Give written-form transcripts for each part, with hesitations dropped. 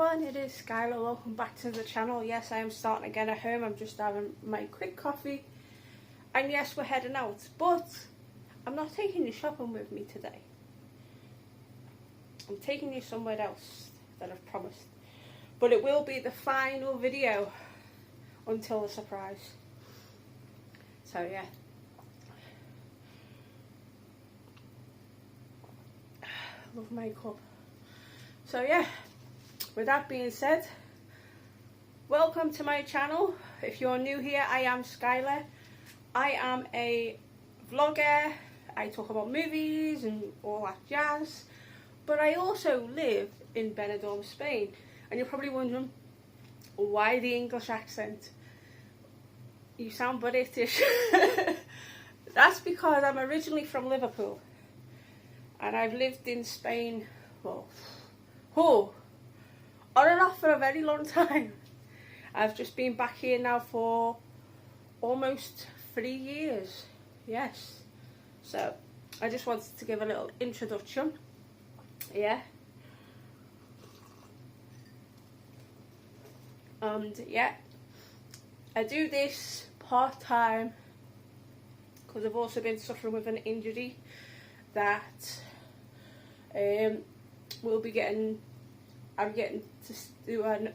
everyone, it is Skyla. Welcome back to the channel. Yes, I am starting again at home. I'm just having my quick coffee. And yes, we're heading out. But I'm not taking you shopping with me today. I'm taking you somewhere else that I've promised. But it will be the final video until the surprise. So yeah. Love makeup. So yeah, with that being said, welcome to my channel. If you're new here, I am Skyla. I am a vlogger. I talk about movies and all that jazz. But I also live in Benidorm, Spain. And you're probably wondering, why the English accent? You sound British. That's because I'm originally from Liverpool. And I've lived in Spain, well, on and off for a very long time. I've just been back here now for almost 3 years. Yes. So I just wanted to give a little introduction. Yeah. And yeah, I do this part-time because I've also been suffering with an injury that I'm getting to do I'm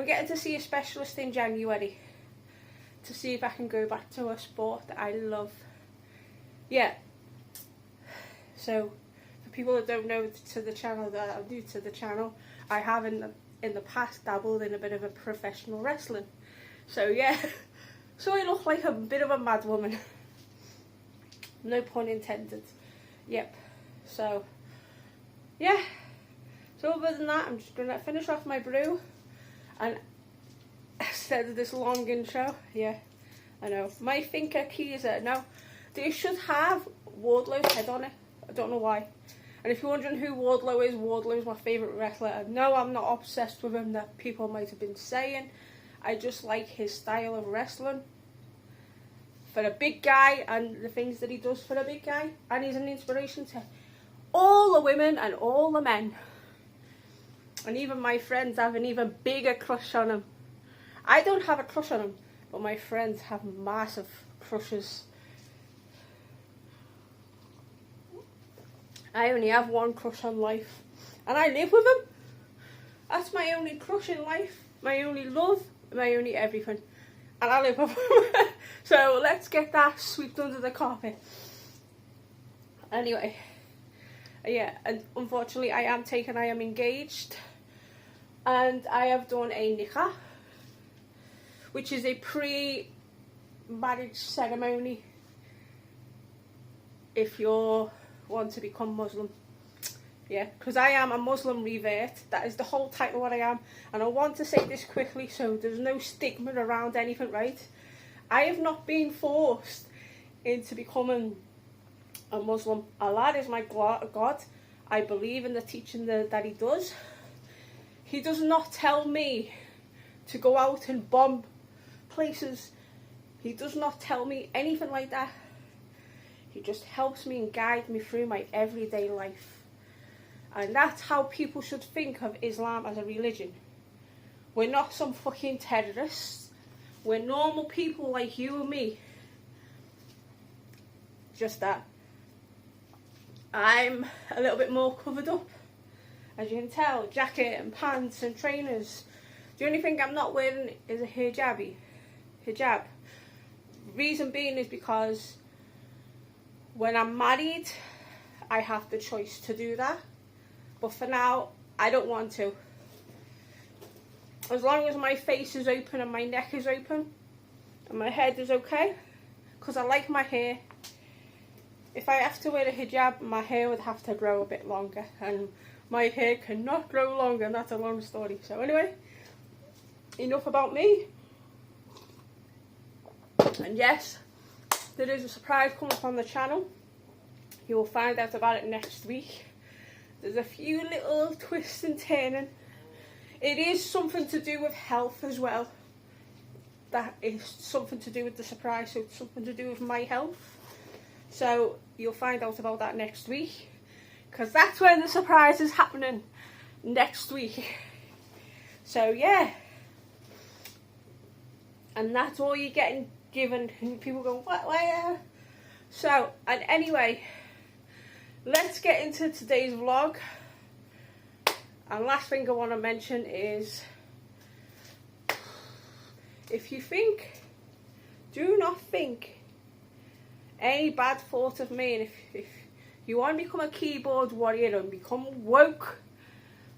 getting to see a specialist in January to see if I can go back to a sport that I love. Yeah. So for people that don't know to the channel, that are new to the channel, I have in the past dabbled in a bit of a professional wrestling. So yeah. So I look like a bit of a mad woman. No pun intended. Yep. So yeah. So other than that, I'm just gonna finish off my brew, and instead of this long intro, yeah, I know my thinker keys are now. They should have Wardlow's head on it. I don't know why. And if you're wondering who Wardlow is my favourite wrestler. No, I'm not obsessed with him that people might have been saying. I just like his style of wrestling. For a big guy and the things that he does for a big guy. And he's an inspiration to all the women and all the men. And even my friends have an even bigger crush on him. I don't have a crush on him, but my friends have massive crushes. I only have one crush on life. And I live with him. That's my only crush in life. My only love. My only everything. And I live with him. So let's get that swept under the carpet. Anyway. Yeah, and unfortunately I am engaged. And I have done a nikah, which is a pre-marriage ceremony if you want to become Muslim. Yeah, because I am a Muslim revert. That is the whole title of what I am. And I want to say this quickly so there's no stigma around anything, right? I have not been forced into becoming a Muslim. Allah is my God. I believe in the teaching that he does. He does not tell me to go out and bomb places. He does not tell me anything like that. He just helps me and guides me through my everyday life. And that's how people should think of Islam as a religion. We're not some fucking terrorists. We're normal people like you and me. Just that. I'm a little bit more covered up. As you can tell, jacket and pants and trainers. The only thing I'm not wearing is a hijab. Reason being is because when I'm married, I have the choice to do that. But for now, I don't want to. As long as my face is open and my neck is open and my head is okay, because I like my hair. If I have to wear a hijab, my hair would have to grow a bit longer, and my hair cannot grow longer, and that's a long story. So anyway, enough about me. And yes, there is a surprise coming up on the channel. You will find out about it next week. There's a few little twists and turning. It is something to do with health as well. That is something to do with the surprise, so it's something to do with my health. So you'll find out about that next week, because that's when the surprise is happening. next week. So yeah, and that's all you're getting given. And people go, what? Why? So, and anyway, let's get into today's vlog. And last thing I want to mention is, if you think, do not think any bad thought of me. And if you want to become a keyboard warrior and become woke,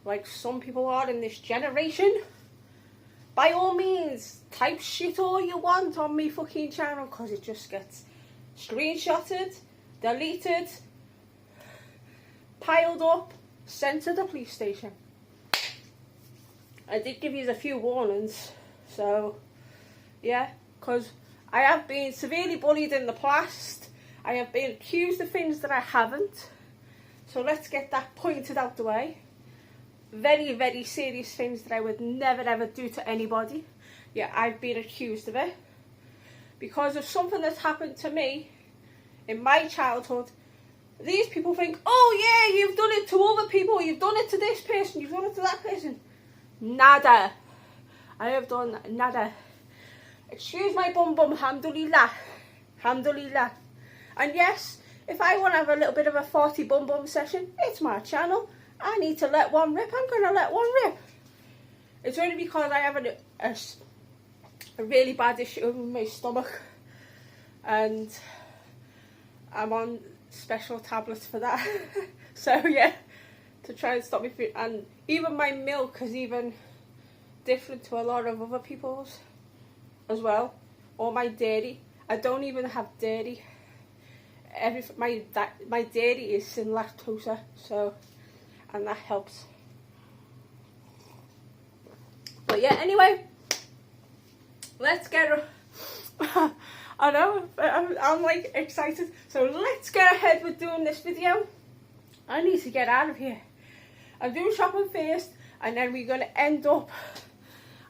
like some people are in this generation, by all means, type shit all you want on me fucking channel, because it just gets screenshotted, deleted, piled up, sent to the police station. I did give you a few warnings, so yeah, because I have been severely bullied in the past. I have been accused of things that I haven't, so let's get that pointed out the way. Very, very serious things that I would never ever do to anybody. Yeah, I've been accused of it because of something that's happened to me in my childhood. These people think, oh yeah, you've done it to other people, you've done it to this person, you've done it to that person. Nada. I have done nada. Excuse my bum bum, alhamdulillah. Alhamdulillah. And yes, if I want to have a little bit of a farty bum bum session, it's my channel. I need to let one rip, I'm going to let one rip. It's only because I have a really bad issue with my stomach. And I'm on special tablets for that. So yeah, to try and stop me from, and even my milk is even different to a lot of other people's as well. Or my dairy. I don't even have dairy. My dairy is sin lactose, so, and that helps. But yeah, anyway, let's get I know, I'm like excited, so let's get ahead with doing this video. I need to get out of here. I'm doing shopping first, and then we're going to end up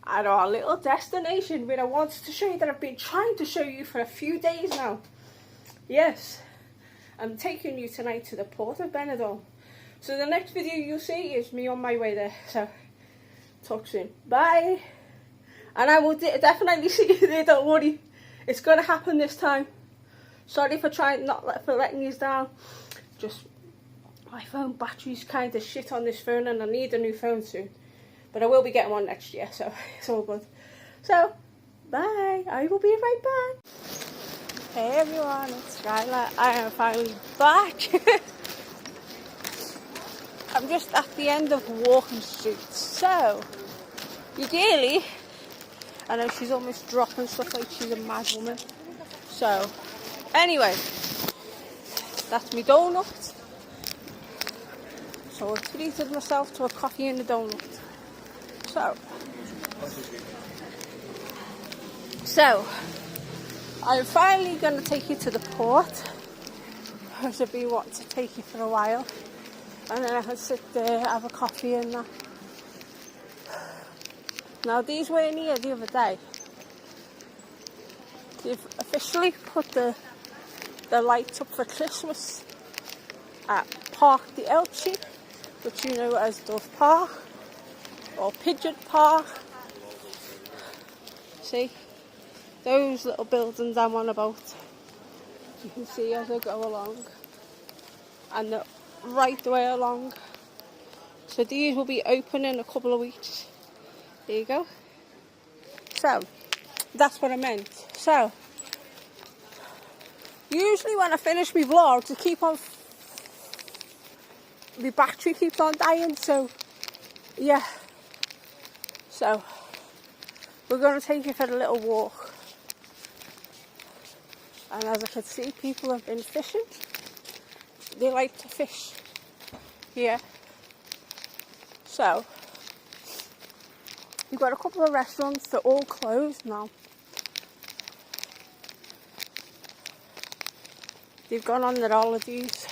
at our little destination where I wanted to show you, that I've been trying to show you for a few days now. Yes, I'm taking you tonight to the port of Benidorm. So the next video you'll see is me on my way there. So talk soon. Bye. And I will definitely see you there, don't worry. It's going to happen this time. Sorry for letting you down. Just my phone battery's kind of shit on this phone, and I need a new phone soon. But I will be getting one next year, so it's all good. So, bye. I will be right back. Hey everyone, it's Skyla. I am finally back. I'm just at the end of Walking Street. So, ideally, I know she's almost dropping stuff like she's a mad woman. So, anyway, that's my donut. So I treated myself to a coffee and a donut. So I'm finally going to take you to the port, because I've been wanting to take you for a while, and then I can sit there, have a coffee and that. Now these weren't here the other day. They've officially put the lights up for Christmas at Parc the Elche, which you know as Dove Park or Pigeon Park. See, those little buildings I'm on about, you can see as I go along, and they're right the way along. So these will be open in a couple of weeks. There you go. So that's what I meant. So usually when I finish my vlogs, I keep on, my battery keeps on dying. So yeah. So we're going to take you for a little walk. And as I can see, people have been fishing. They like to fish here. So we've got a couple of restaurants. They're all closed now. They've gone on their holidays,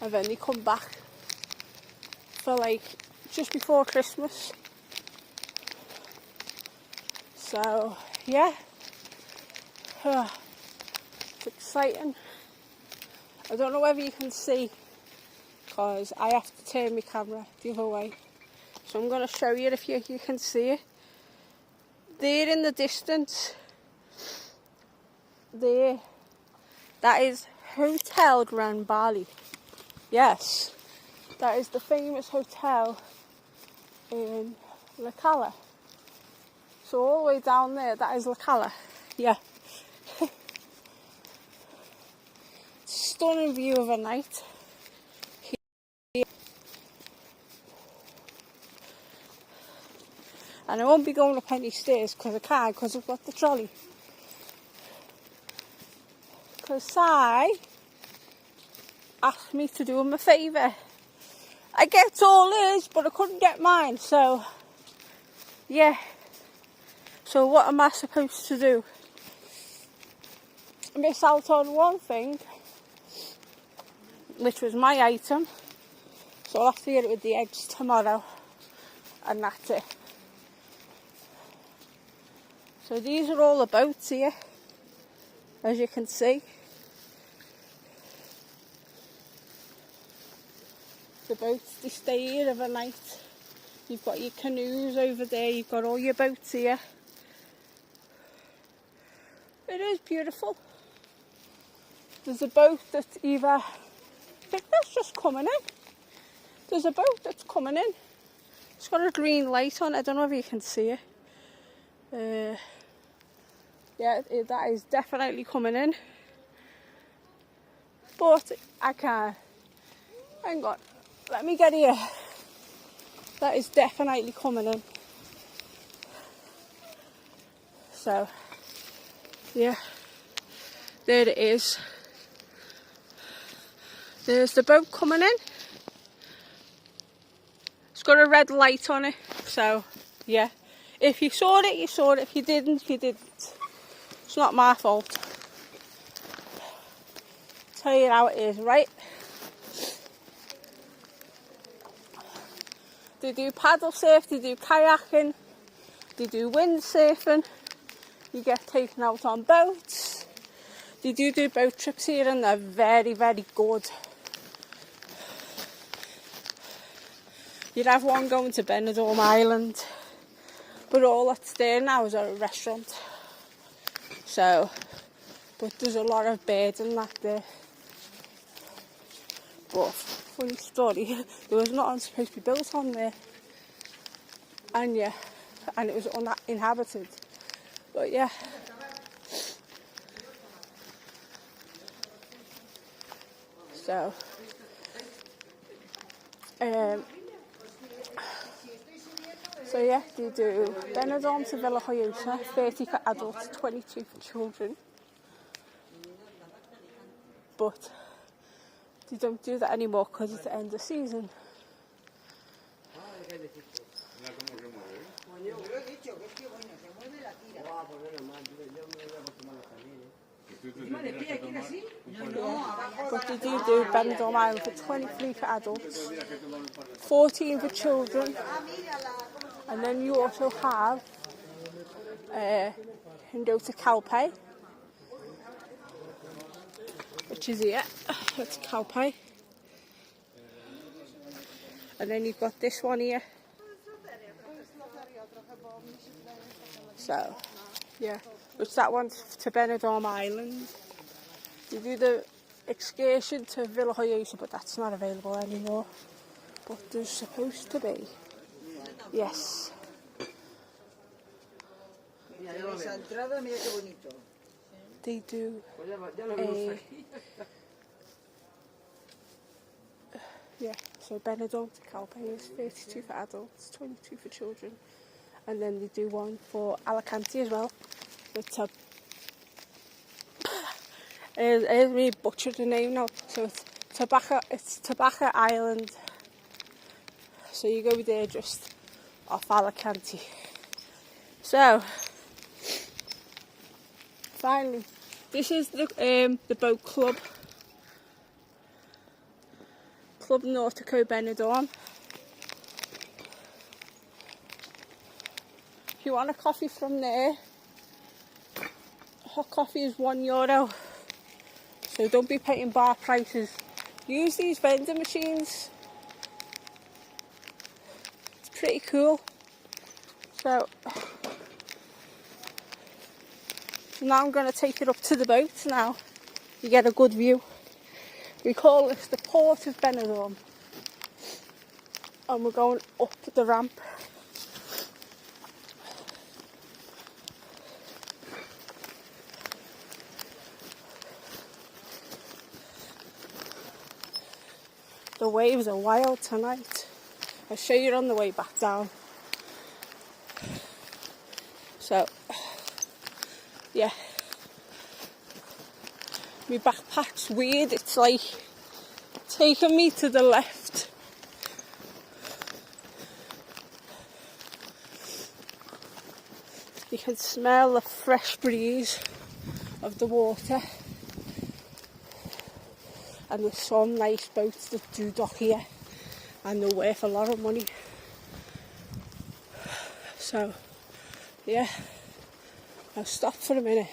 and then they come back for like just before Christmas. So yeah, it's exciting. I don't know whether you can see because I have to turn my camera the other way. So I'm going to show you if you can see it. There in the distance, there, that is Hotel Gran Bali. Yes, that is the famous hotel in La Cala. So all the way down there, that is La Cala. Yeah. Stunning view of a night. Here. And I won't be going up any stairs because I can't, because I've got the trolley. Because Si asked me to do him a favour. I get all his, but I couldn't get mine, so yeah. So what am I supposed to do? I miss out on one thing, which was my item, so I'll have to get it with the eggs tomorrow, and that's it. So these are all the boats here, as you can see. The boats, they stay here overnight. You've got your canoes over there, you've got all your boats here. It is beautiful. There's a boat that's either, I think that's just coming in. There's a boat that's coming in. It's got a green light on, I don't know if you can see it. Yeah, that is definitely coming in. But I can't. Hang on, let me get here. That is definitely coming in. So, yeah, there it is. There's the boat coming in. It's got a red light on it, so yeah. If you saw it, you saw it. If you didn't, you didn't. It's not my fault. Tell you how it is, right? They do paddle surf, they do kayaking, they do windsurfing. You get taken out on boats. They do boat trips here, and they're very, very good. You'd have one going to Benidorm Island, but all that's there now is a restaurant. So, but there's a lot of birds and that there. But, funny story, there was nothing supposed to be built on there. And yeah, and it was uninhabited. But yeah. So, so yeah, they do Benidorm to Villa Joyosa, 30 for adults, 22 for children. But they don't do that anymore because it's the end of season. But they do Benidorm Island for 23 for adults, 14 for children, and then you also have Hindota Calpe, which is here. That's Calpe. And then you've got this one here. So, yeah, which that one's to Benidorm Island. You do the excursion to Villa Joyosa, but that's not available anymore. But there's supposed to be. Yes. They do a... Yeah, so Benidorm to Calpe is 32 for adults, 22 for children. And then they do one for Alicante as well. It's a... Let me butcher the name now. So it's Tobacco Island. So you go there just off Alicante. So finally, this is the boat club. Club Nautico Benidorm. If you want a coffee from there, hot coffee is €1. So don't be paying bar prices use these vending machines. It's pretty cool. So now I'm going to take it up to the boat now. You get a good view. We call this the Port of Benidorm. And we're going up the ramp. The waves are wild tonight. I'll show you on the way back down. So, yeah. My backpack's weird. It's like taking me to the left. You can smell the fresh breeze of the water. And there's some nice boats that do dock here, and they're worth a lot of money. So, yeah, I'll stop for a minute.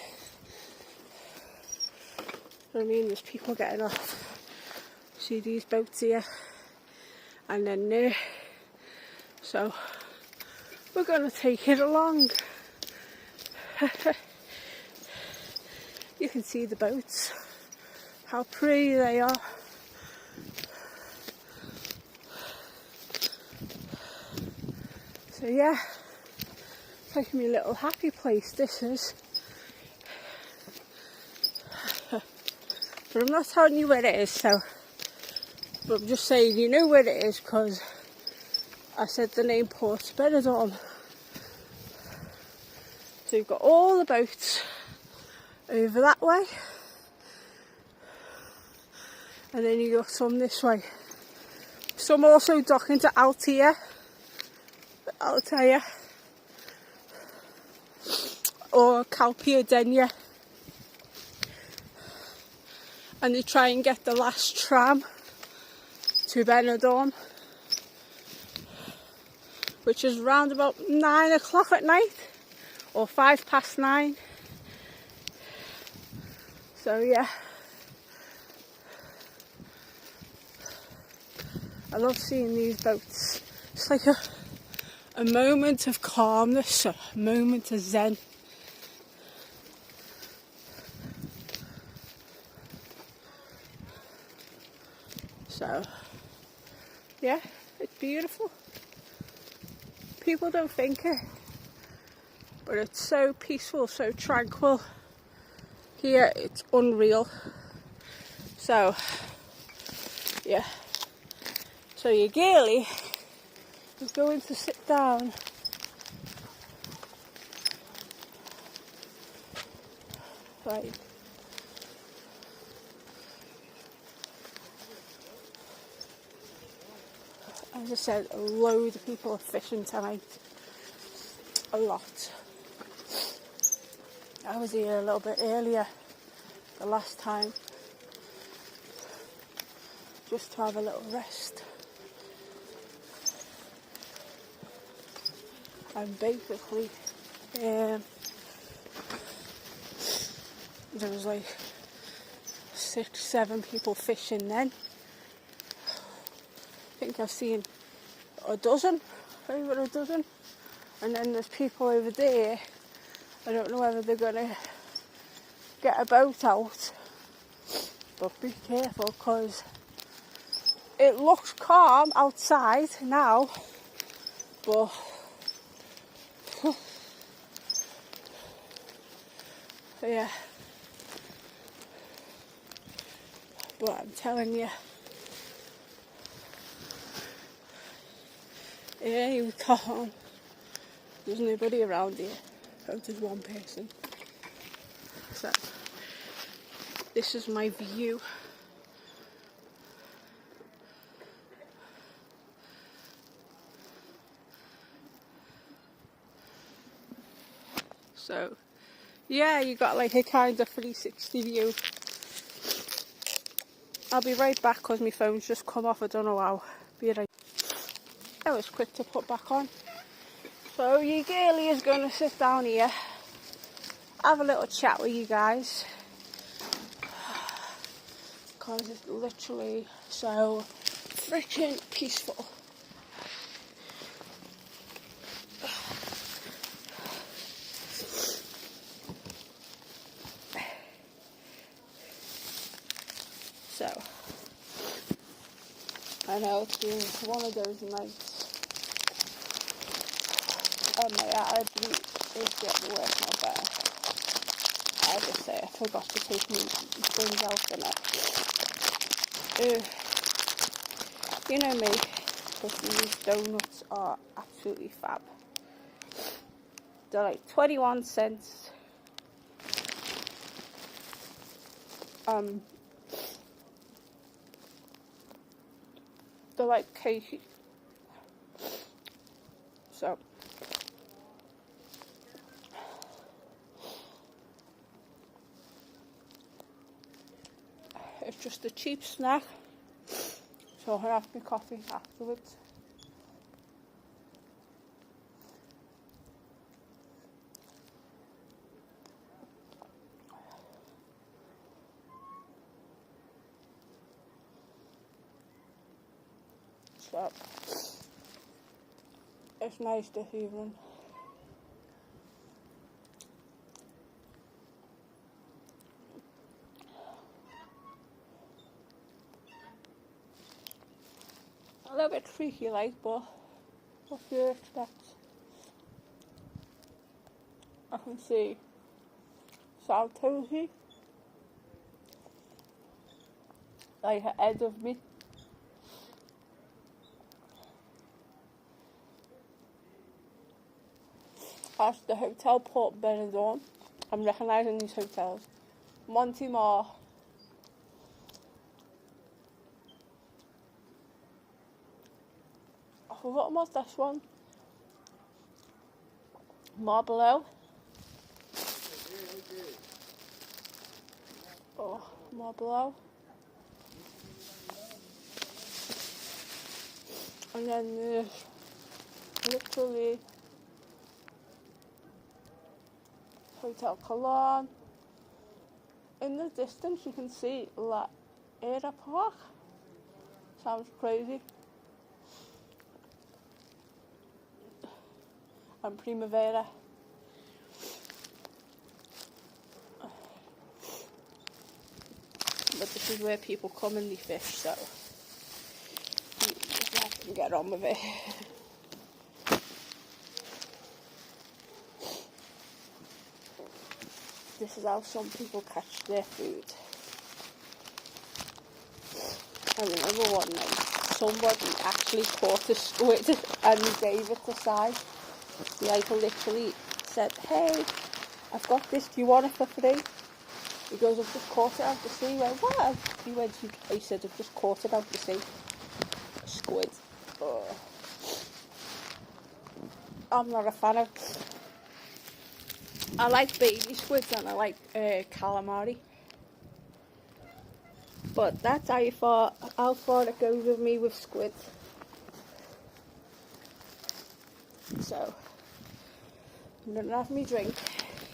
I mean, there's people getting off. See these boats here, and then there. So, we're going to take it along. You can see the boats. How pretty they are. So yeah, it's like my little happy place, this is. But I'm not telling you where it is, so. But I'm just saying you know where it is because I said the name Port Benidorm. So you've got all the boats over that way. And then you got some this way. Some also dock into Altea, or Calpia. And they try and get the last tram to Benidorm, which is round about 9 o'clock at night, or 9:05. So yeah. I love seeing these boats. It's like a moment of calmness, a moment of zen. So, yeah, it's beautiful. People don't think it, but it's so peaceful, so tranquil. Here, it's unreal. So, yeah. So your girlie is going to sit down. Right. As I said, a load of people are fishing tonight. A lot. I was here a little bit earlier the last time, just to have a little rest. And basically, there was like 6-7 people fishing then. I think I've seen over a dozen. And then there's people over there. I don't know whether they're going to get a boat out. But be careful because it looks calm outside now. But yeah, but I'm telling you, it was calm. There's nobody around here. Oh, there's one person. So this is my view. So yeah, you got like a kind of 360 view. I'll be right back because my phone's just come off. I don't know how. Be right. That was quick to put back on. So your girlie is going to sit down here, have a little chat with you guys, because it's literally So freaking peaceful. So I know it's been one of those nights, and my allergy is getting worse, not better. I just say I forgot to take my things out and you know me, but these donuts are absolutely fab. They're like 21 cents. They're like cakey. So it's just a cheap snack. So I'll have my coffee afterwards. So it's nice this evening. A little bit freaky like, but what do you expect? I can see South Tozy like ahead of me. That's the Hotel Port Benidorm. I'm recognising these hotels. Montemar. I forgot what's this one. Marbleau. Oh, Marbleau. And then there's literally Hotel Cologne. In the distance you can see La Era Park. Sounds crazy. And Primavera. But this is where people come and they fish, so you just have to get on with it. This is how some people catch their food. I remember one night somebody actually caught a squid and he gave it to Si. He like literally said, "Hey, I've got this, do you want it for free?" He goes, "I've just caught it out the sea." He went, "What?" He said, "I've just caught it out the sea." A squid. Oh. I'm not a fan of. I like baby squids and I like calamari. But that's how far it goes with me with squids. So, I'm going to have me drink.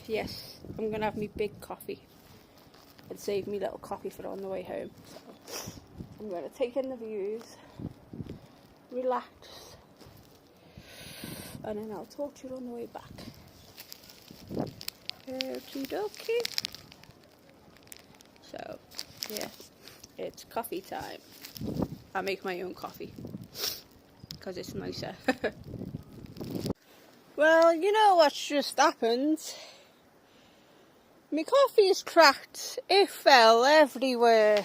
Yes, I'm going to have me big coffee. And save me little coffee for on the way home. So, I'm going to take in the views. Relax. And then I'll talk to you on the way back. Okie dokie. So, yeah, it's coffee time. I make my own coffee because it's nicer. Well, you know what's just happened? My coffee is cracked. It fell everywhere.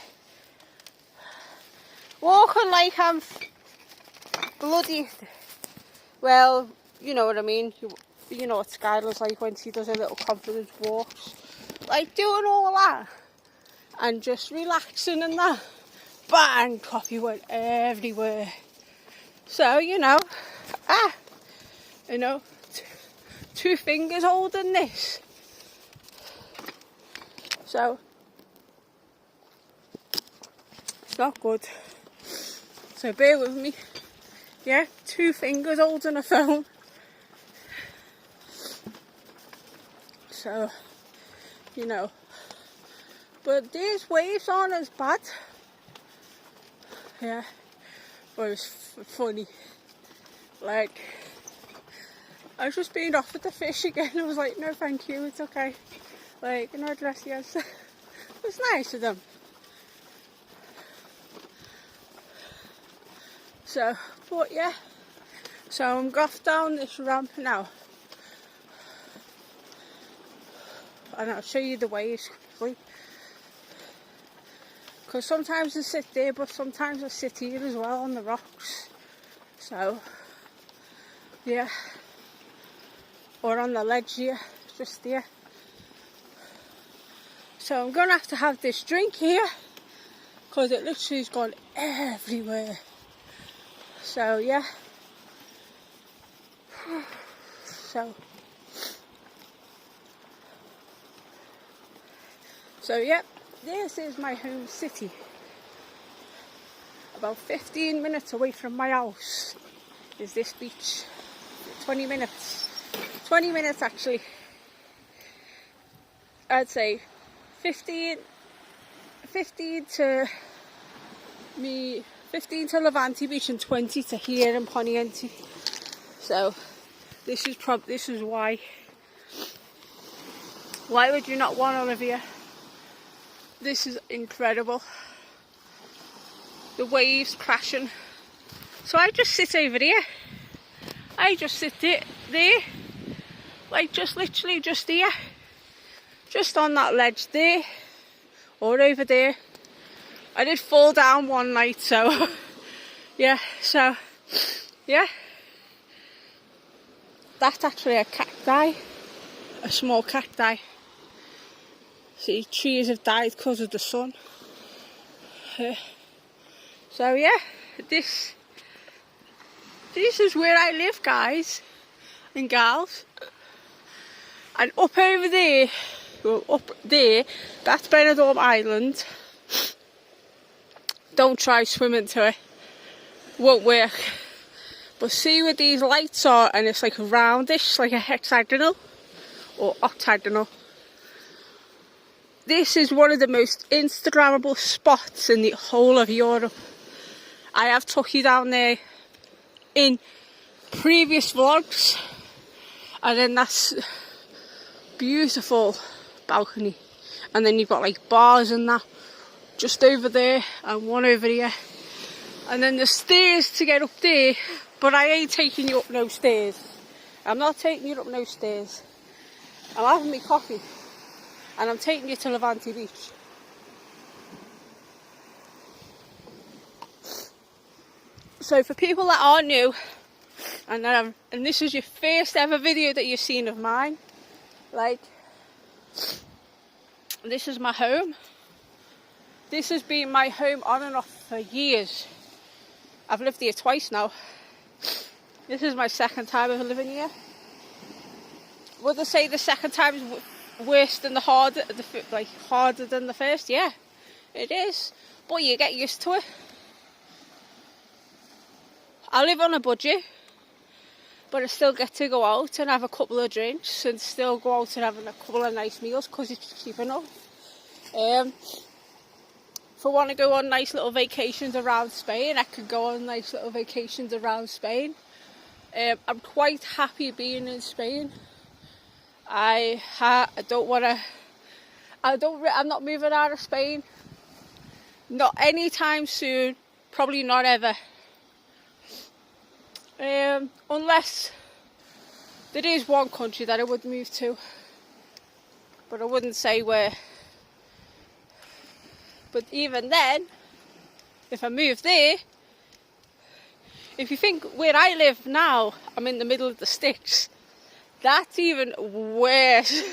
Walking like I'm bloody. Well, you know what I mean. You know what Skyla's like when she does her little confidence walks. Like doing all that and just relaxing and that. Bang! Coffee went everywhere. So, you know, two fingers holding this. So, it's not good. So bear with me. Yeah, 2 fingers holding a phone. So, you know. But these waves aren't as bad. Yeah, but it was funny. Like, I was just being offered the fish again. I was like, no thank you, it's okay. Like, no gracias. It was nice of them. So, but yeah. So I'm off down this ramp now. And I'll show you the waves quickly. Because sometimes I sit there, but sometimes I sit here as well on the rocks. So, yeah. Or on the ledge here, just there. So I'm going to have this drink here. Because it literally has gone everywhere. So, yeah. So yeah, this is my home city. About 15 minutes away from my house is this beach. 20 minutes. 20 minutes actually. I'd say 15 to Levante Beach and 20 to here in Poniente. So this is why would you not want Olivia? This is incredible. The waves crashing. So I just sit over here. I just sit there, like just literally just here. Just on that ledge there. Or over there. I did fall down one night, so yeah, that's actually a cacti, a small cacti. See, trees have died because of the sun. So yeah, this is where I live, guys and gals. And up over there, well, up there, that's Benidorm Island. Don't try swimming to it, won't work. But see where these lights are, and it's like roundish, like a hexagonal or octagonal. This is one of the most Instagrammable spots in the whole of Europe. I have took you down there in previous vlogs, and then that's beautiful balcony, and then you've got like bars and that just over there and one over here, and then the stairs to get up there. But I ain't taking you up no stairs. I'm not taking you up no stairs. I'm having me coffee and I'm taking you to Levante Beach. So for people that are new and this is your first ever video that you've seen of mine, like, this is my home. This has been my home on and off for years. I've lived here twice now. This is my second time of living here. Would I say the second time is worse than harder than the first? Yeah, it is. But you get used to it. I live on a budget, but I still get to go out and have a couple of drinks and still go out and have a couple of nice meals because it's cheap enough. If I want to go on nice little vacations around Spain, I could go on nice little vacations around Spain. I'm quite happy being in Spain. I'm not moving out of Spain. Not anytime soon. Probably not ever. Unless there is one country that I would move to. But I wouldn't say where. But even then, if I move there, if you think where I live now, I'm in the middle of the sticks. That's even worse.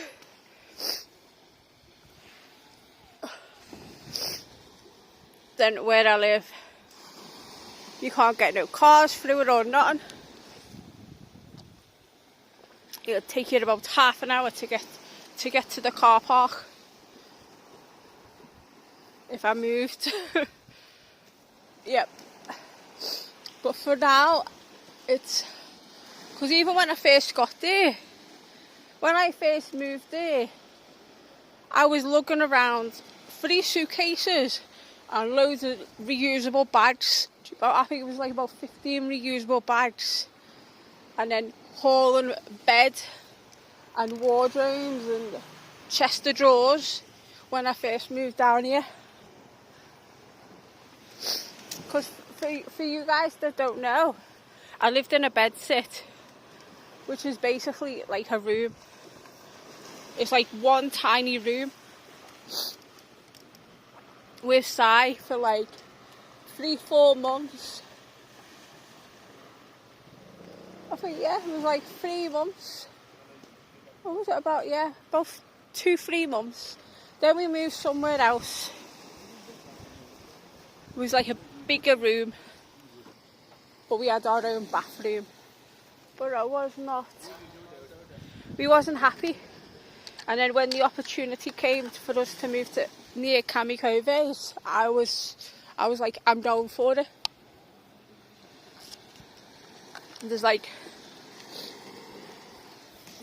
Than where I live. You can't get no cars through it or nothing. It'll take you about half an hour to get to the car park. If I moved. Yep. But for now, it's because even when I first got there, when I first moved there, I was lugging around 3 suitcases and loads of reusable bags. I think it was like about 15 reusable bags, and then hauling bed and wardrobes and chest of drawers when I first moved down here. Because for you guys that don't know, I lived in a bed sit, which is basically like a room. It's like one tiny room with Sai for like 3-4 months. I think, yeah, it was like 3 months. What was it about? Yeah, about 2-3 months. Then we moved somewhere else. It was like a bigger room, but we had our own bathroom. But we wasn't happy. And then when the opportunity came for us to move to near Kamikoves, I was like, I'm down for it. There's like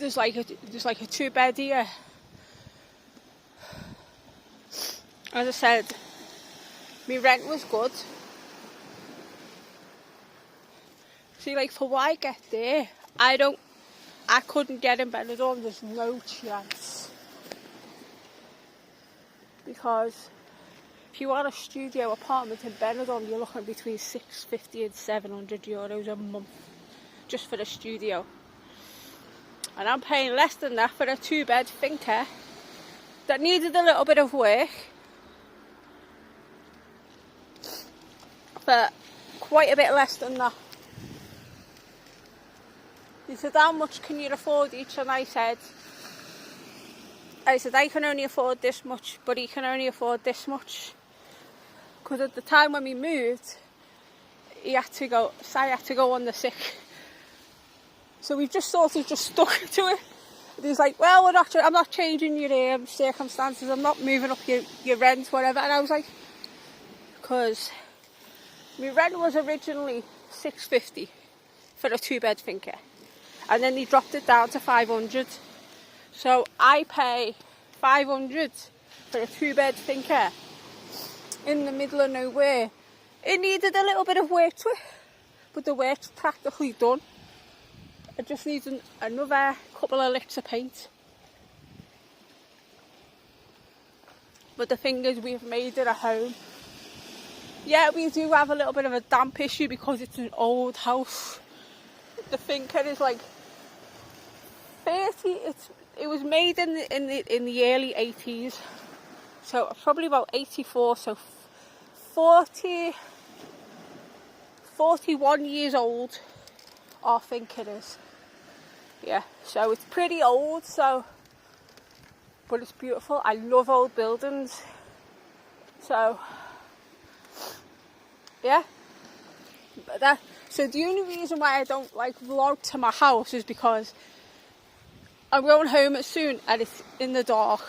a 2-bed here. As I said, my rent was good. See, like, for what I get there, I couldn't get in Benidorm. There's no chance. Because if you want a studio apartment in Benidorm, you're looking between €650 and €700 a month just for a studio. And I'm paying less than that for a 2-bed finca that needed a little bit of work for quite a bit less than that. He said, how much can you afford each? And I said, I can only afford this much, but he can only afford this much. Because at the time when we moved, Sai had to go on the sick. So we've just sort of just stuck to it. And he's like, well, I'm not changing your circumstances, I'm not moving up your rent, whatever. And I was like, because my rent was originally $650 for a 2-bed finca. And then he dropped it down to 500. So I pay 500 for a 2-bed finca in the middle of nowhere. It needed a little bit of work to it, but the work's practically done. It just needs another couple of licks of paint. But the thing is, we've made it a home. Yeah, we do have a little bit of a damp issue because it's an old house. The finca is like 30. It was made in the early 80s, so probably about 84. So 41 years old. I think it is. Yeah, so it's pretty old. But it's beautiful. I love old buildings. So yeah. So the only reason why I don't like vlog to my house is because I'm going home soon and it's in the dark.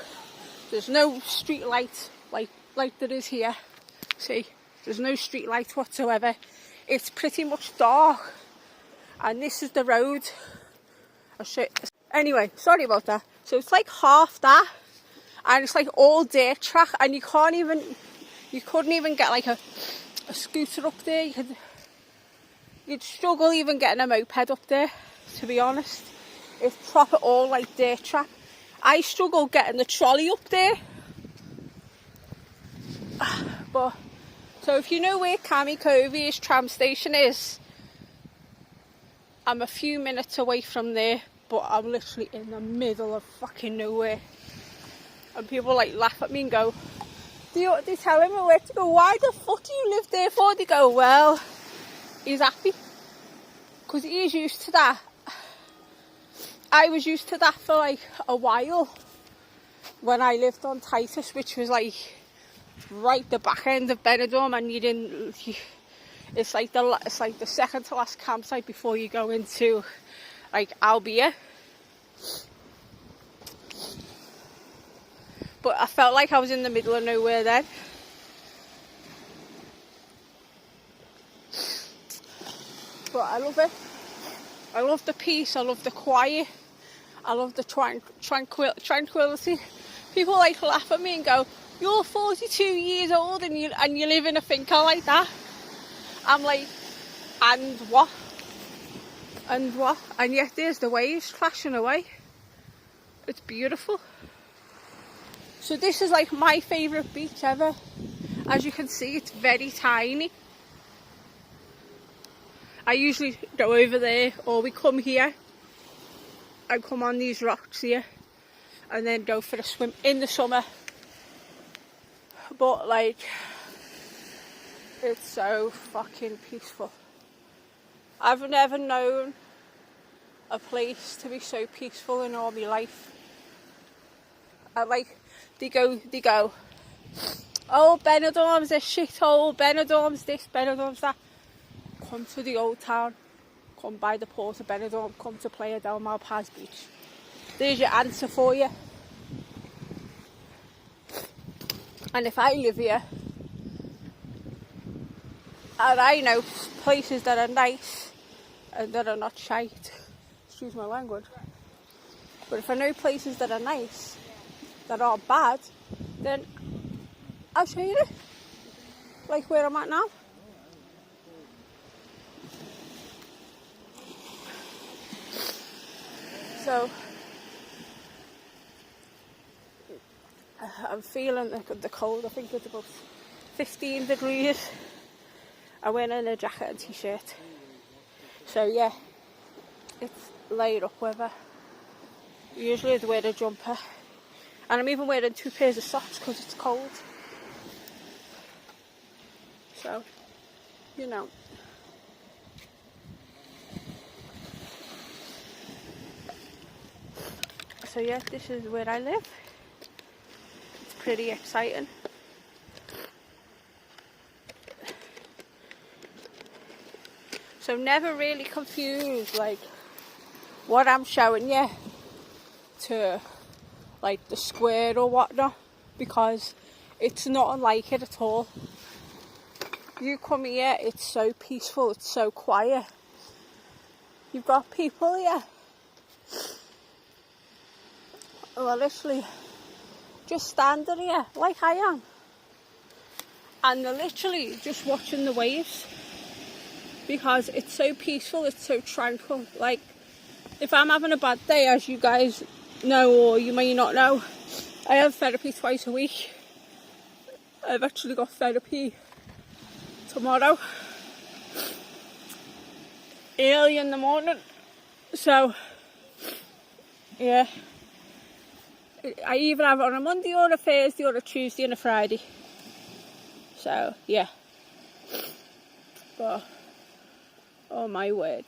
There's no street light like there is here. See, there's no street light whatsoever. It's pretty much dark, and this is the road. I'll show you. Anyway, sorry about that. So it's like half that, and it's like all dirt track, and you couldn't even get like a scooter up there. You'd struggle even getting a moped up there, to be honest. It's proper all like dirt track. I struggle getting the trolley up there. But so if you know where Kamikoves tram station is, I'm a few minutes away from there, but I'm literally in the middle of fucking nowhere. And people like laugh at me and go, they tell him where to go. Why the fuck do you live there for? They go, well, he's happy because he's used to that. I was used to that for like a while when I lived on Titus, which was like right the back end of Benidorm, and it's like the second to last campsite before you go into like Albia. But I felt like I was in the middle of nowhere then. But I love it. I love the peace, I love the quiet, I love the tranquility. People like laugh at me and go, you're 42 years old and you live in a finca like that. I'm like, and what? And what? And yet there's the waves crashing away. It's beautiful. So this is like my favourite beach ever. As you can see, it's very tiny. I usually go over there, or we come here and come on these rocks here and then go for a swim in the summer. But like, it's so fucking peaceful. I've never known a place to be so peaceful in all my life. I like, they go, oh, Benidorm's a shithole, Benidorm's this, Benidorm's that. Come to the old town, come by the port of Benidorm, come to Playa Del Mal Pais beach. There's your answer for you. And if I live here, and I know places that are nice and that are not shite, excuse my language, but if I know places that are nice, that are bad, then I'll show you it. Like where I'm at now. So I'm feeling the cold. I think it's about 15 degrees. I went in a jacket and t-shirt. So yeah, it's laid up weather. Usually I'd wear a jumper. And I'm even wearing 2 pairs of socks because it's cold. So, you know. So yeah, this is where I live. It's pretty exciting. So never really confused like what I'm showing you to like the square or whatnot, because it's not unlike it at all. You come here, it's so peaceful, it's so quiet. You've got people here who are literally just standing here like I am, and they're literally just watching the waves because it's so peaceful, it's so tranquil. Like if I'm having a bad day, as you guys know or you may not know, I have therapy twice a week. I've actually got therapy tomorrow early in the morning. So yeah, I either have it on a Monday or a Thursday or a Tuesday and a Friday. So yeah, but oh my word,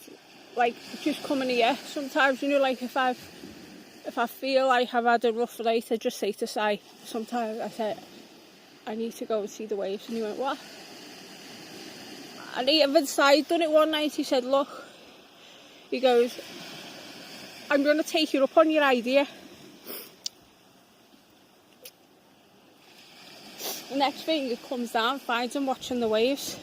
like just coming here sometimes, you know, like if I feel like I've had a rough night, I just say to Si, sometimes I say, I need to go and see the waves. And he went, what? And even Si done it one night. He said, look, he goes, I'm going to take you up on your idea. The next thing, he comes down, finds him watching the waves.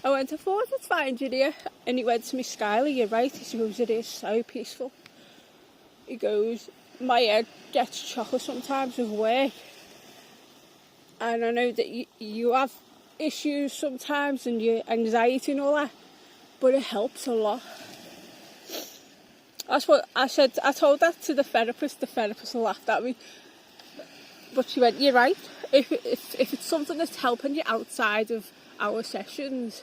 I went, I thought I'd find you there. And he went to me, Skyla, you're right. He goes, it is so peaceful. He goes, my head gets chocolate sometimes with work. And I know that you have issues sometimes and your anxiety and all that, but it helps a lot. That's what I said. I told that to the therapist. The therapist laughed at me. But she went, you're right. If it's something that's helping you outside of our sessions,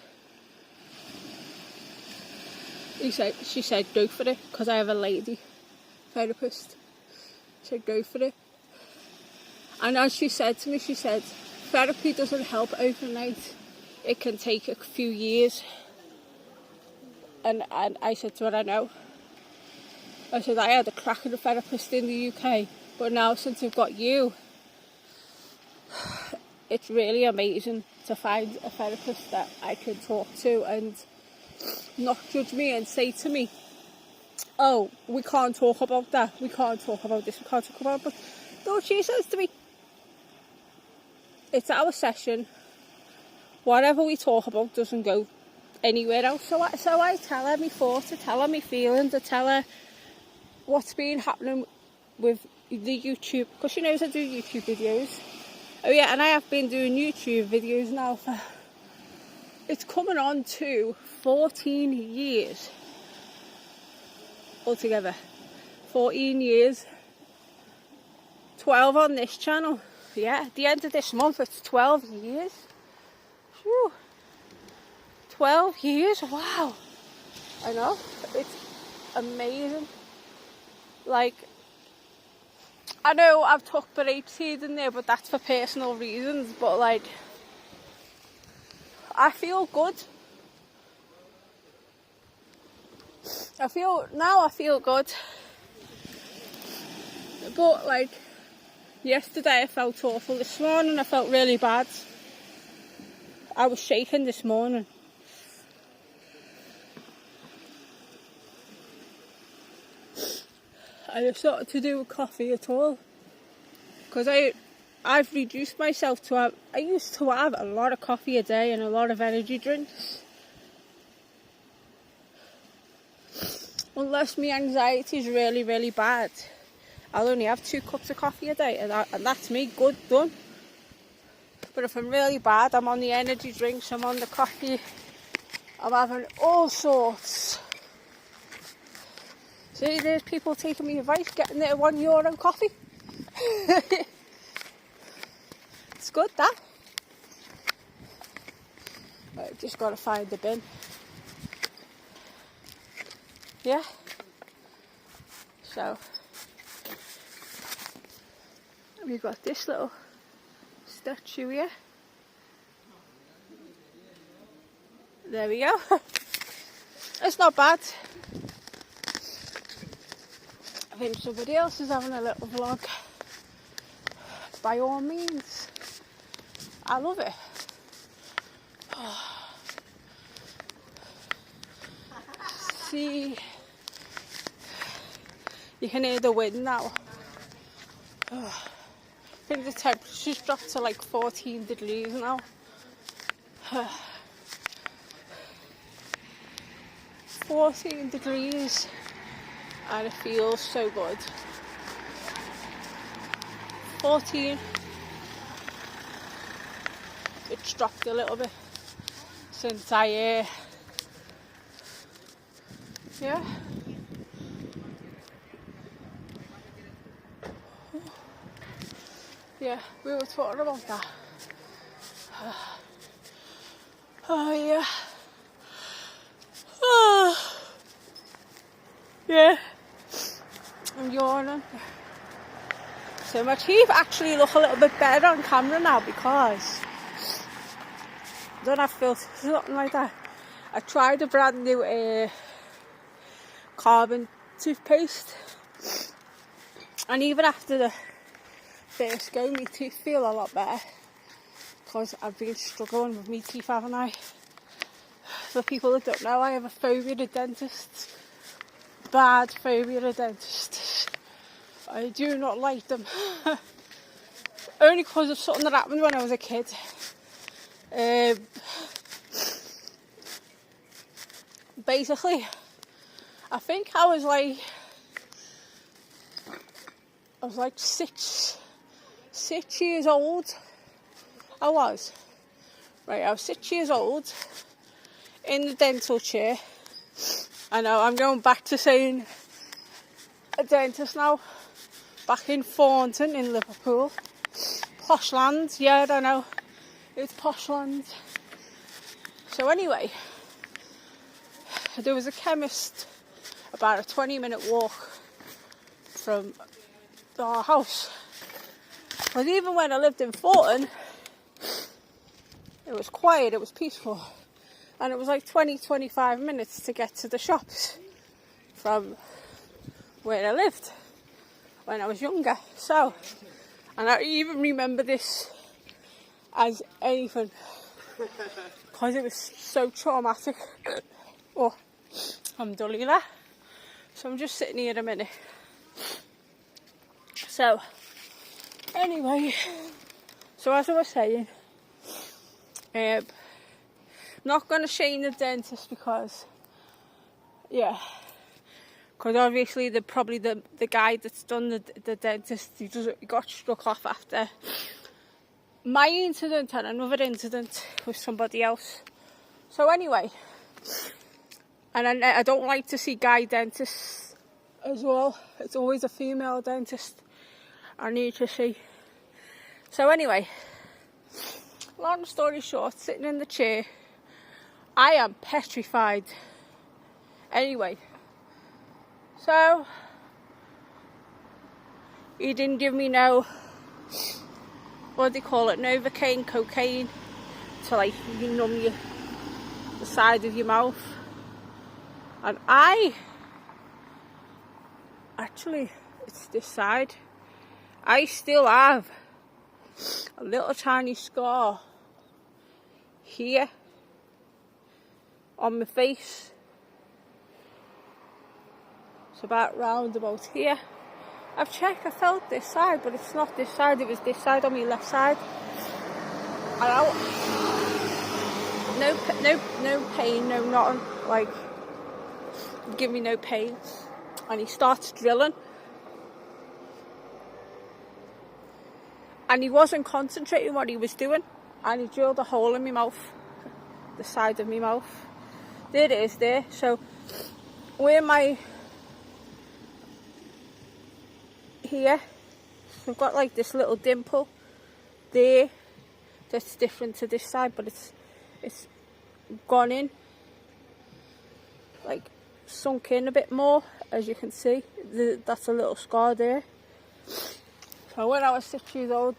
she said, go for it, because I have a lady therapist. She said, go for it. And as she said to me, she said, therapy doesn't help overnight. It can take a few years. And I said to her, I know. I said, I had a crack at a therapist in the UK, but now since I've got you, it's really amazing to find a therapist that I can talk to and not judge me and say to me, oh, we can't talk about that, we can't talk about this, we can't talk about that. But no, she says to me, it's our session, whatever we talk about doesn't go anywhere else. So I tell her my thoughts, I tell her my feelings, I tell her what's been happening with the YouTube, because she knows I do YouTube videos. Oh yeah, and I have been doing YouTube videos now for, it's coming on to 14 years altogether. 14 years. 12 on this channel. Yeah, at the end of this month it's 12 years. Whew. 12 years, wow. I know, it's amazing. Like, I know I've took breaks here and there, but that's for personal reasons, but like, I feel good. I feel good. But like, yesterday I felt awful. This morning I felt really bad. I was shaking this morning. And it's not to do with coffee at all. Because I've reduced myself to have, I used to have a lot of coffee a day and a lot of energy drinks. Unless my anxiety is really, really bad, I'll only have 2 cups of coffee a day, and that's me, good, done. But if I'm really bad, I'm on the energy drinks, I'm on the coffee, I'm having all sorts. See, there's people taking me advice, getting their €1 coffee. It's good, that. I've just got to find the bin. Yeah. So, we've got this little statue here. There we go. It's not bad. I think somebody else is having a little vlog. By all means. I love it. Oh. See, you can hear the wind now. Oh. I think the temperature's dropped to like 14 degrees now. 14 degrees. And it feels so good. 14. It's dropped a little bit since I yeah. Yeah, we were talking about that. Oh yeah. Oh. Yeah. I'm yawning. So my teeth actually look a little bit better on camera now because I don't have filters or something like that. I tried a brand new carbon toothpaste, and even after the first go, my teeth feel a lot better because I've been struggling with my teeth, haven't I? For people that don't know, I have a phobia of dentists. Bad phobia of dentists. I do not like them. Only because of something that happened when I was a kid. Basically, I think I was like 6 years old. I was 6 years old in the dental chair. I know, I'm going back to saying a dentist now. Back in Thornton in Liverpool. Poshland, yeah, I know. It's Poshland. So anyway, there was a chemist about a 20-minute walk from our house. But even when I lived in Thornton, it was quiet, it was peaceful. And it was like 20-25 minutes to get to the shops from where I lived when I was younger. So, and I even remember this as anything because it was so traumatic. Oh, I'm dulling that. So I'm just sitting here a minute. So, anyway, so as I was saying, not going to shame the dentist because, yeah, because obviously probably the guy that's done the dentist, he got struck off after my incident and another incident with somebody else. So anyway, and I don't like to see guy dentists as well. It's always a female dentist I need to see. So anyway, long story short, sitting in the chair, I am petrified. Anyway, so he didn't give me no, what do they call it, Novocaine, cocaine, to like numb the side of your mouth. And actually, it's this side. I still have a little tiny scar here on my face. It's about round about here. I've checked, I felt this side, but it's not this side, it was this side on my left side. And no pain, no nothing, like, give me no pain. And he starts drilling. And he wasn't concentrating what he was doing. And he drilled a hole in my mouth, the side of my mouth. There it is there. So, where my, here, I've got like this little dimple there that's different to this side, but it's gone in, like sunk in a bit more, as you can see. That's a little scar there. So when I was 6 years old,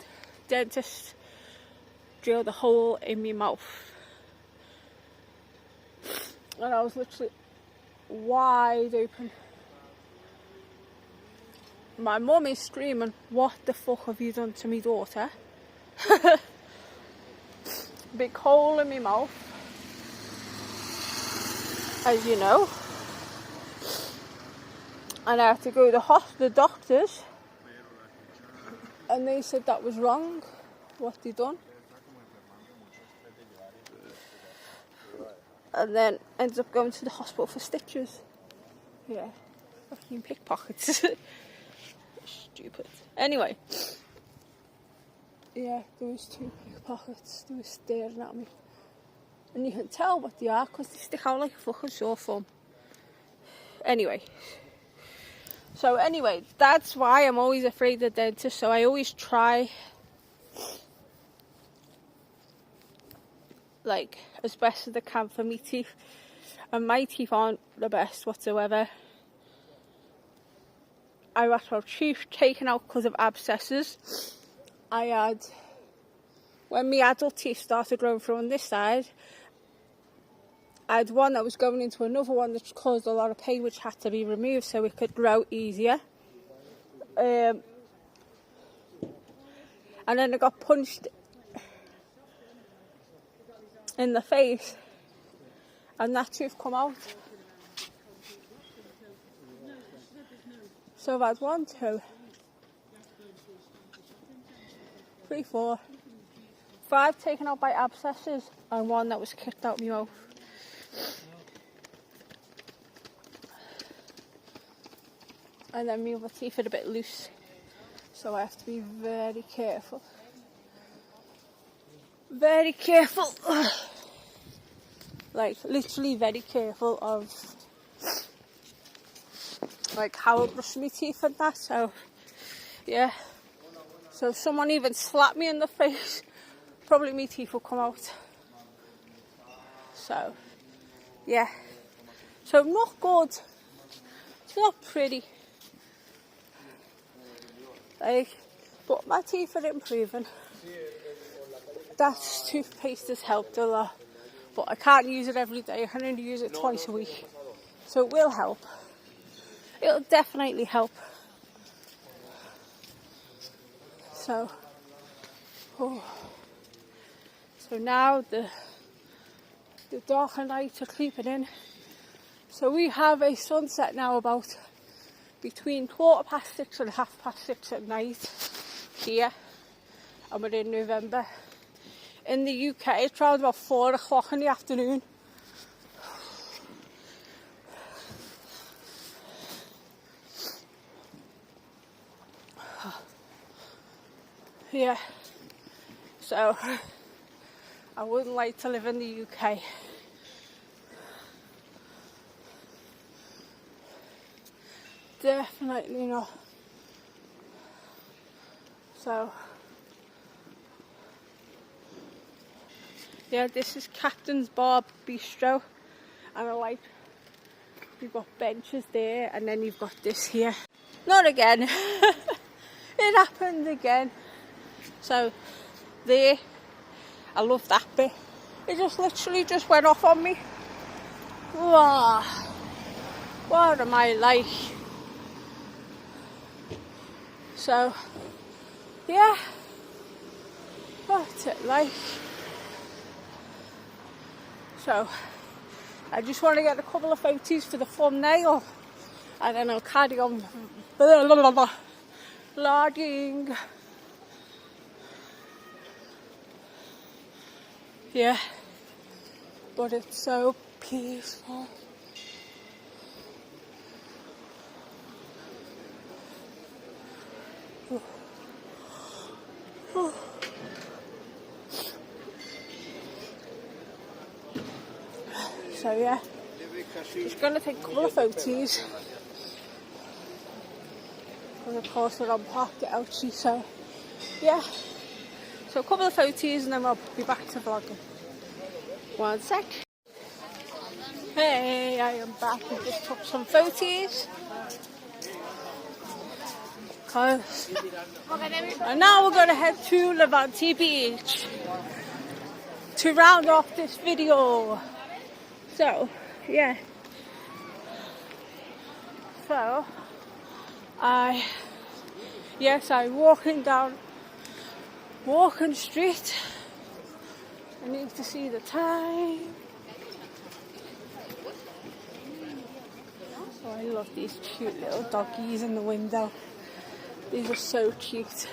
dentist drilled a hole in my mouth, and I was literally wide open. My mum is screaming, "What the fuck have you done to me daughter?" Big hole in my mouth, as you know. And I had to go to the doctors, and they said that was wrong, what they done. And then ended up going to the hospital for stitches. Yeah, fucking pickpockets. Stupid. Anyway, yeah, there was 2 pickpockets. They were staring at me, and you can tell what they are because they stick out like a fucking sore thumb. Anyway, that's why I'm always afraid of dentists. So I always try, like, as best as I can for my teeth, and my teeth aren't the best whatsoever. I had my teeth taken out because of abscesses. I had, when my adult teeth started growing through on this side, I had one that was going into another one that caused a lot of pain, which had to be removed so it could grow easier. And then I got punched in the face, and that tooth come out. So I've had 1, 2, 3, 4, 5 taken out by abscesses, and 1 that was kicked out my mouth. And then my other teeth are a bit loose, so I have to be very careful. Very careful. Like, literally very careful of, like, how I brush my teeth and that. So, yeah. So if someone even slapped me in the face, probably my teeth will come out. So, yeah. So not good. It's not pretty. Like, but my teeth are improving. That toothpaste has helped a lot. But I can't use it every day. I can only use it twice a week. So it will help. It'll definitely help. So, so now the darker nights are creeping in. So we have a sunset now about between 6:15 and 6:30 at night here, and we're in November. In the UK, it's around about 4 o'clock in the afternoon. Yeah. So I wouldn't like to live in the UK. Definitely not. So yeah, this is Captain's Bar Bistro, and I like, you've got benches there, and then you've got this here. Not again. It happened again. So there, I love that bit. It just literally just went off on me. Wow. What am I like? So yeah, what's it like? So I just want to get a couple of photos for the thumbnail, and then I'll carry on vlogging. Yeah, but it's so peaceful. So yeah, just gonna take a couple of photos, and of course we're on Parc the Elche. So yeah, so a couple of photos and then we'll be back to vlogging. One sec. Hey, I am back. I just took some photos. And now we're gonna head to Levante Beach to round off this video. So yeah, so I'm walking street. I need to see the time. Oh, I love these cute little doggies in the window. These are so cute.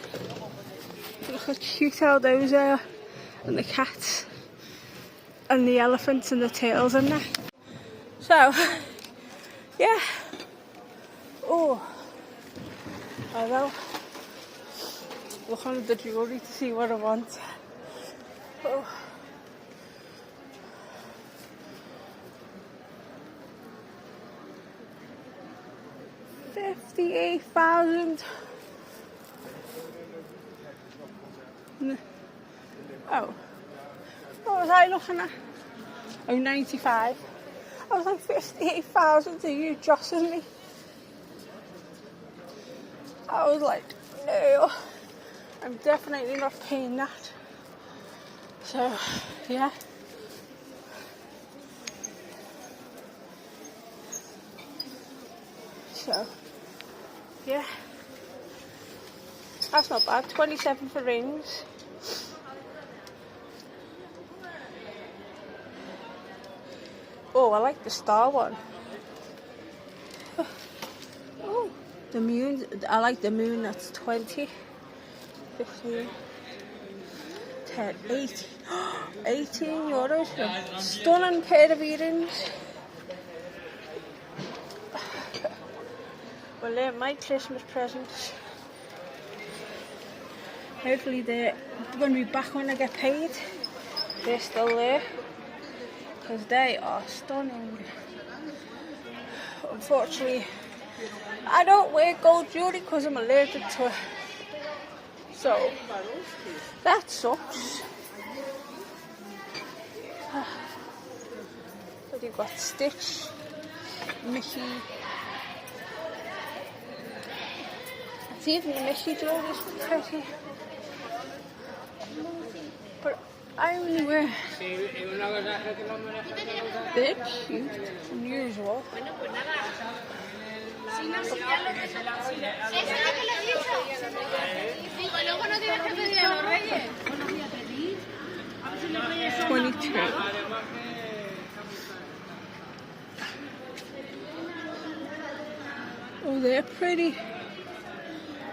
Look how cute how those are, and the cats, and the elephants and the turtles in there. So yeah. Oh, I know. Look under the jewellery to see what I want. Oh. $58,000. Oh, what was I looking at? Oh, 95. I was like, 58,000, are you jossing me? I was like, no, I'm definitely not paying that. So yeah, so yeah, that's not bad. 27 for rings. Oh, I like the star one. Oh, the moon. I like the moon. That's 20, 15, 10, 18. 18 euros. Stunning pair of earrings. Well, they're my Christmas presents. Hopefully they're going to be back when I get paid. They're still there, because they are stunning. Unfortunately, I don't wear gold jewellery because I'm allergic to it. So that sucks. But you've got Stitch, Mickey. It's even the Mickey jewellery is pretty. But I only wear. They're cute, unusual. $22. Oh, they're pretty.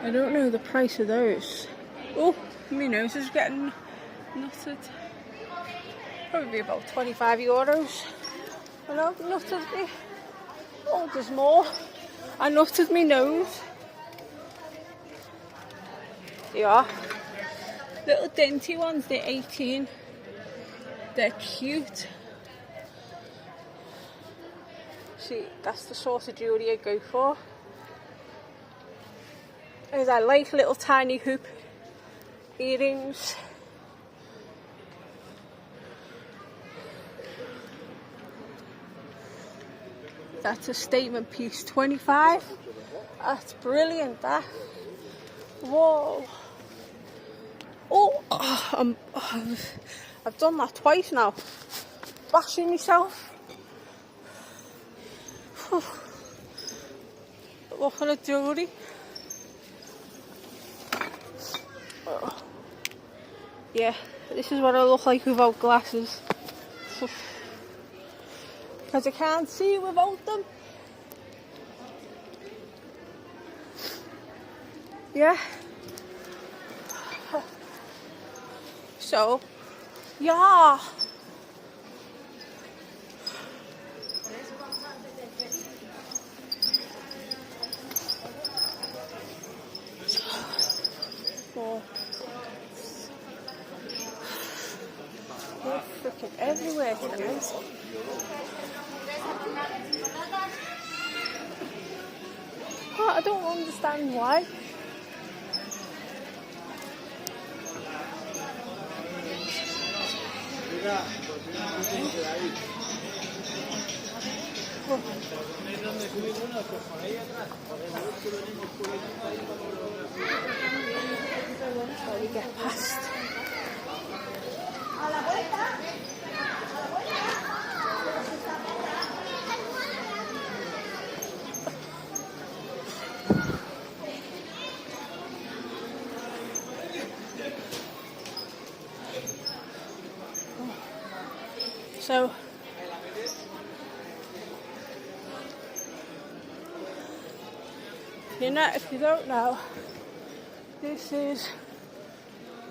I don't know the price of those. Oh, my nose is getting nutted. Probably about 25 euros. I know, nutted me. Oh, there's more. I nutted my nose. Yeah. Little dainty ones, they're 18. They're cute. See, that's the sort of jewellery I go for. As I like little tiny hoop earrings. That's a statement piece, 25. That's brilliant, that. Whoa. Oh, I've done that twice now. Bashing myself. What for a jewellery? Yeah, this is what I look like without glasses. Because I can't see without them. Yeah. So, yeah. Oh. They're freaking everywhere tonight. Oh, I don't understand why. Let me get past. So, if you don't know, this is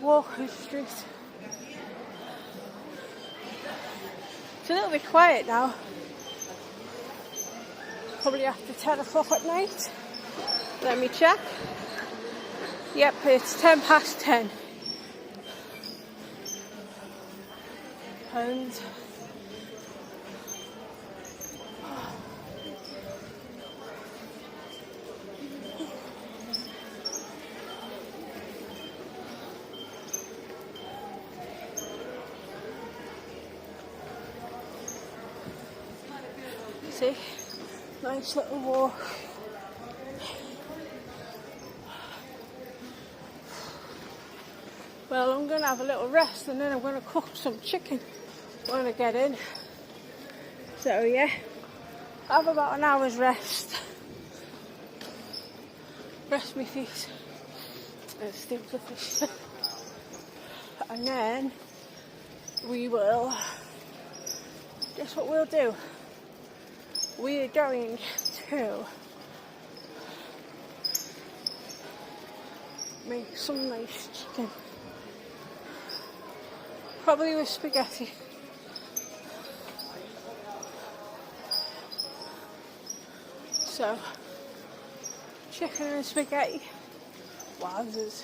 Walker Street. It's a little bit quiet now. Probably after 10 o'clock at night. Let me check. Yep, it's 10 past 10. And see, nice little walk. Well, I'm going to have a little rest and then I'm going to cook some chicken when I get in. So yeah, have about an hour's rest. Rest my feet and steam the fish. And then we will, guess what we'll do? We are going to make some nice chicken. Probably with spaghetti. So, chicken and spaghetti. Wowzers.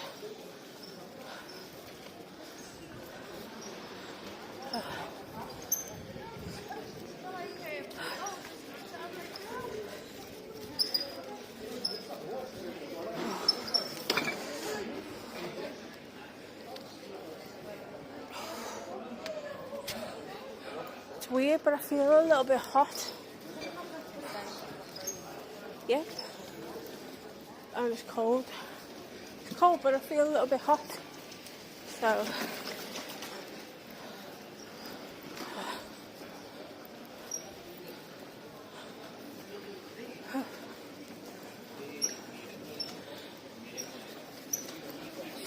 It's weird, but I feel a little bit hot. Yeah. And it's cold. It's cold, but I feel a little bit hot. So.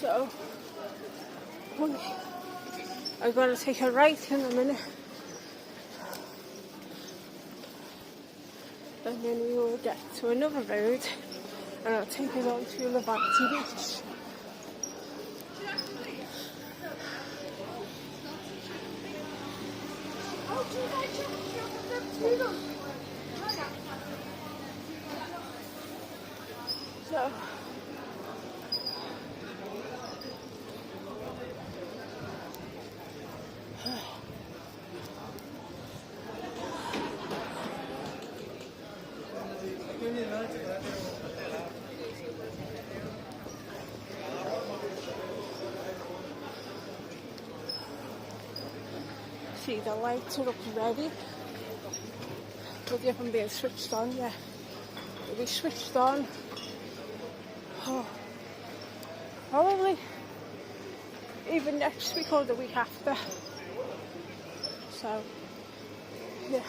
So. I'm going to take a right in a minute. And then we will get to another road and I'll take us on to Levante Beach. So see the lights are up ready. But if I'm being switched on, yeah. It'll be switched on. Oh, probably even next week or the week after. So, yeah.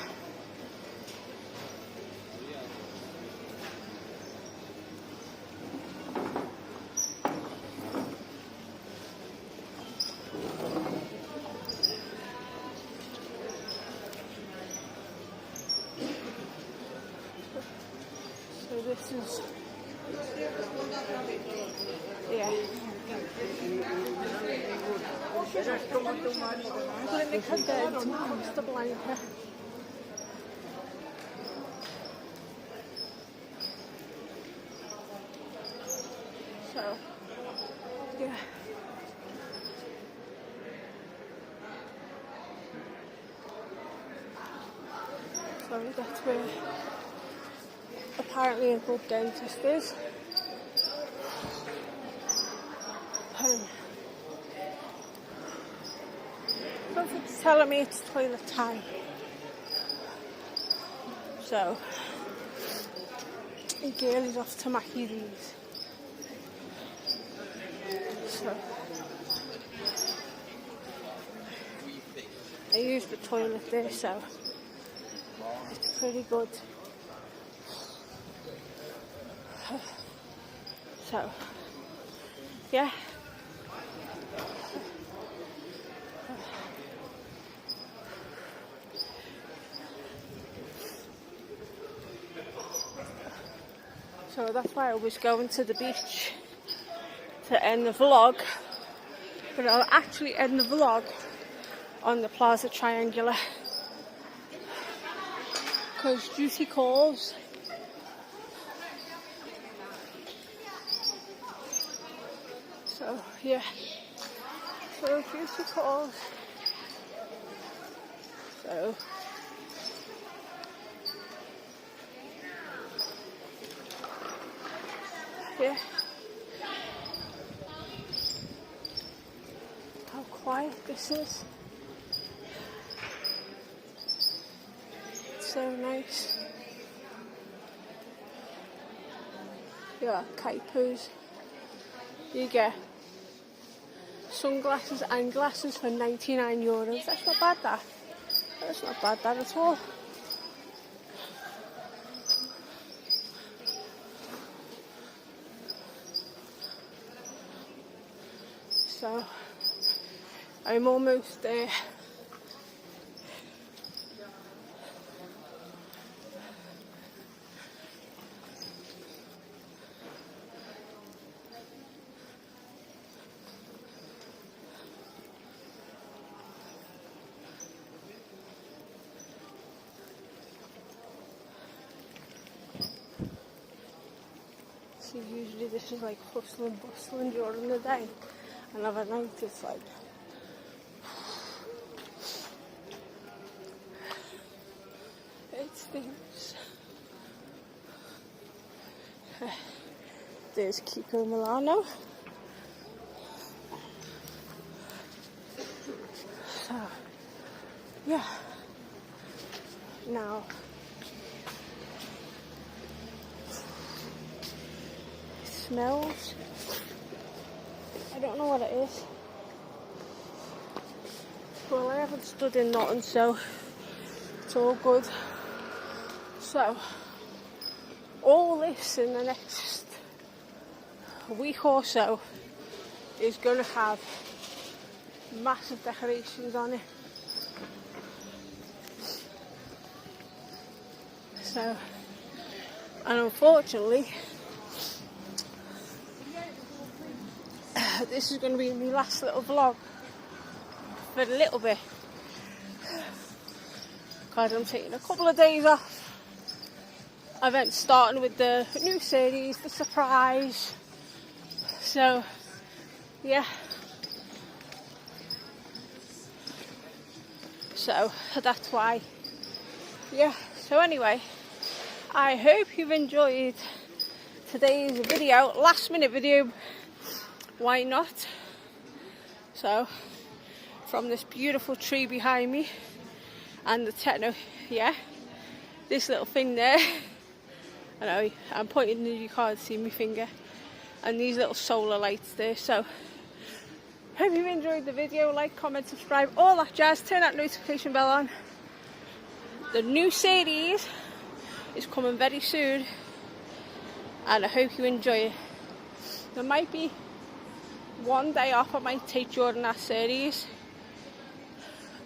So this is, yeah. Let me cut down to Costa Blanca. So, yeah. So that's where apparently a good dentist is. Something's telling me it's toilet time. So, the girl is off to Mackie D's. So, I use the toilet there, so it's pretty good. So, yeah. So that's why I was going to the beach to end the vlog, but I'll actually end the vlog on the Plaza Triangular because duty calls. So yeah, so duty calls. So yeah. How quiet this is. It's so nice. Yeah, kaipus. You get sunglasses and glasses for €99. That's not bad, that. That's not bad, that at all. So, I'm almost there. So usually this is like hustling and bustling during the day, and at night it's like it stinks. There's Kiko Milano. So yeah, now smells. I don't know what it is. Well, I haven't stood in nothing, so it's all good. So, all this in the next week or so is going to have massive decorations on it. So, and unfortunately, this is going to be my last little vlog for a little bit, because I'm taking a couple of days off. I went starting with the new series, the surprise. So, yeah. So, that's why. Yeah, so anyway, I hope you've enjoyed today's video, last minute video. Why not? So, from this beautiful tree behind me, and the techno, yeah, this little thing there. I know, I'm pointing and you can't see my finger. And these little solar lights there. So, hope you enjoyed the video. Like, comment, subscribe, all that jazz. Turn that notification bell on. The new series is coming very soon. And I hope you enjoy it. There might be one day off I might take during that series.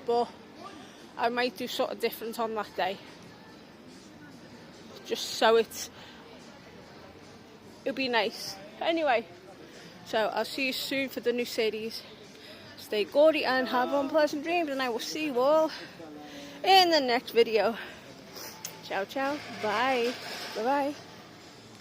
But I might do something different on that day. Just so it'll be nice. Anyway, so I'll see you soon for the new series. Stay gaudy and have unpleasant dreams, and I will see you all in the next video. Ciao, ciao. Bye. Bye-bye.